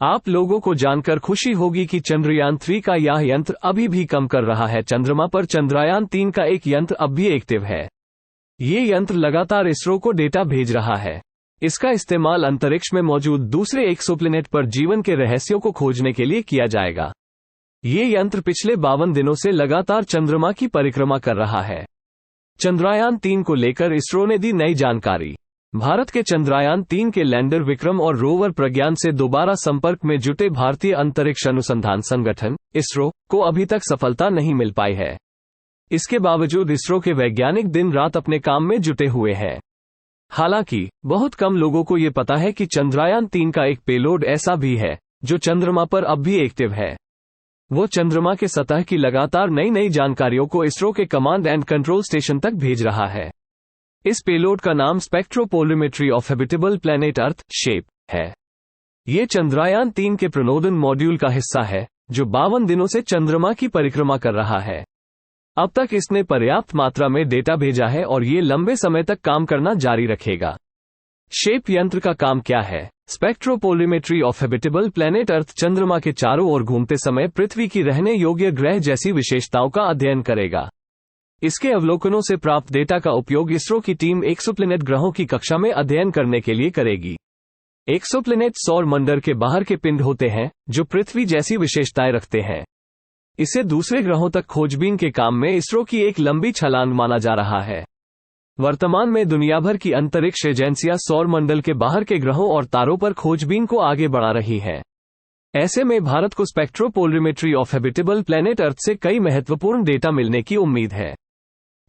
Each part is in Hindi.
आप लोगों को जानकर खुशी होगी कि चंद्रयान 3 का यह यंत्र अभी भी काम कर रहा है। चंद्रमा पर चंद्रयान 3 का एक यंत्र अब भी एक्टिव है। ये यंत्र लगातार इसरो को डेटा भेज रहा है। इसका इस्तेमाल अंतरिक्ष में मौजूद दूसरे एक्सोप्लैनेट पर जीवन के रहस्यों को खोजने के लिए किया जाएगा। ये यंत्र पिछले 52 दिनों से लगातार चंद्रमा की परिक्रमा कर रहा है। चंद्रयान 3 को लेकर इसरो ने दी नई जानकारी। भारत के चंद्रयान 3 के लैंडर विक्रम और रोवर प्रज्ञान से दोबारा संपर्क में जुटे भारतीय अंतरिक्ष अनुसंधान संगठन इसरो को अभी तक सफलता नहीं मिल पाई है। इसके बावजूद इसरो के वैज्ञानिक दिन रात अपने काम में जुटे हुए हैं। हालांकि बहुत कम लोगों को ये पता है कि चंद्रयान 3 का एक पेलोड ऐसा भी है जो चंद्रमा पर अब भी एक्टिव है। वो चंद्रमा के सतह की लगातार नई नई जानकारियों को इसरो के कमांड एंड कंट्रोल स्टेशन तक भेज रहा है। इस पेलोड का नाम spectropolarimetry of habitable planet earth shape है। ये चंद्रयान 3 के प्रणोदन मॉड्यूल का हिस्सा है जो 52 दिनों से चंद्रमा की परिक्रमा कर रहा है। अब तक इसने पर्याप्त मात्रा में डेटा भेजा है और ये लंबे समय तक काम करना जारी रखेगा। शेप यंत्र का काम क्या है? स्पेक्ट्रोपोलोमेट्री ऑफ हैबिटेबल प्लैनेट अर्थ चंद्रमा के चारों ओर घूमते समय पृथ्वी की रहने योग्य ग्रह जैसी विशेषताओं का अध्ययन करेगा। इसके अवलोकनों से प्राप्त डेटा का उपयोग इसरो की टीम एक्सोप्लैनेट ग्रहों की कक्षा में अध्ययन करने के लिए करेगी। एक्सोप्लैनेट सौर मंडल के बाहर के पिंड होते हैं जो पृथ्वी जैसी विशेषताएं रखते हैं। इसे दूसरे ग्रहों तक खोजबीन के काम में इसरो की एक लंबी छलांग माना जा रहा है। वर्तमान में दुनिया भर की अंतरिक्ष एजेंसियां सौर मंडल के बाहर के ग्रहों और तारों पर खोजबीन को आगे बढ़ा रही हैं। ऐसे में भारत को स्पेक्ट्रोपोलोमेट्री ऑफ हैबिटेबल प्लैनेट अर्थ से कई महत्वपूर्ण डेटा मिलने की उम्मीद है।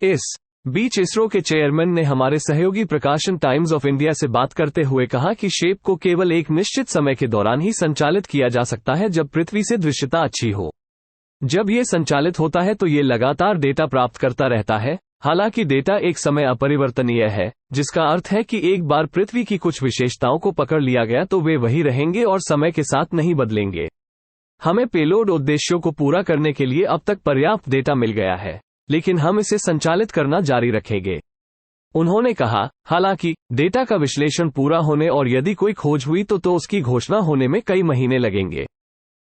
इस बीच इसरो के चेयरमैन ने हमारे सहयोगी प्रकाशन टाइम्स ऑफ इंडिया से बात करते हुए कहा कि शेप को केवल एक निश्चित समय के दौरान ही संचालित किया जा सकता है जब पृथ्वी से दृश्यता अच्छी हो। जब ये संचालित होता है तो ये लगातार डेटा प्राप्त करता रहता है। हालांकि डेटा एक समय अपरिवर्तनीय है, जिसका अर्थ है कि एक बार पृथ्वी की कुछ विशेषताओं को पकड़ लिया गया तो वे वही रहेंगे और समय के साथ नहीं बदलेंगे। हमें पेलोड उद्देश्यों को पूरा करने के लिए अब तक पर्याप्त डेटा मिल गया है, लेकिन हम इसे संचालित करना जारी रखेंगे। उन्होंने कहा, हालांकि डेटा का विश्लेषण पूरा होने और यदि कोई खोज हुई तो उसकी घोषणा होने में कई महीने लगेंगे।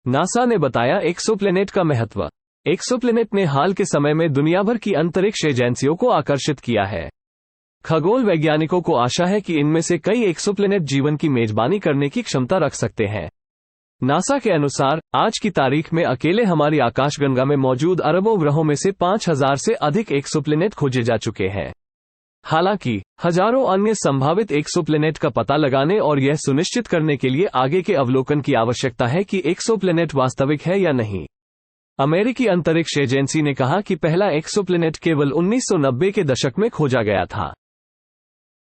नासा ने बताया एक्सोप्लैनेट का महत्व। एक्सोप्लैनेट ने हाल के समय में दुनिया भर की अंतरिक्ष एजेंसियों को आकर्षित किया है। खगोल वैज्ञानिकों को आशा है कि इनमें से कई एक्सोप्लैनेट जीवन की मेजबानी करने की क्षमता रख सकते हैं। नासा के अनुसार आज की तारीख में अकेले हमारी आकाशगंगा में मौजूद अरबों ग्रहों में से 5000 से अधिक एक्सोप्लैनेट खोजे जा चुके हैं। हालांकि हजारों अन्य संभावित एक्सोप्लैनेट का पता लगाने और यह सुनिश्चित करने के लिए आगे के अवलोकन की आवश्यकता है कि एक्सोप्लैनेट वास्तविक है या नहीं। अमेरिकी अंतरिक्ष एजेंसी ने कहा कि पहला एक्सोप्लैनेट केवल 1990 के दशक में खोजा गया था।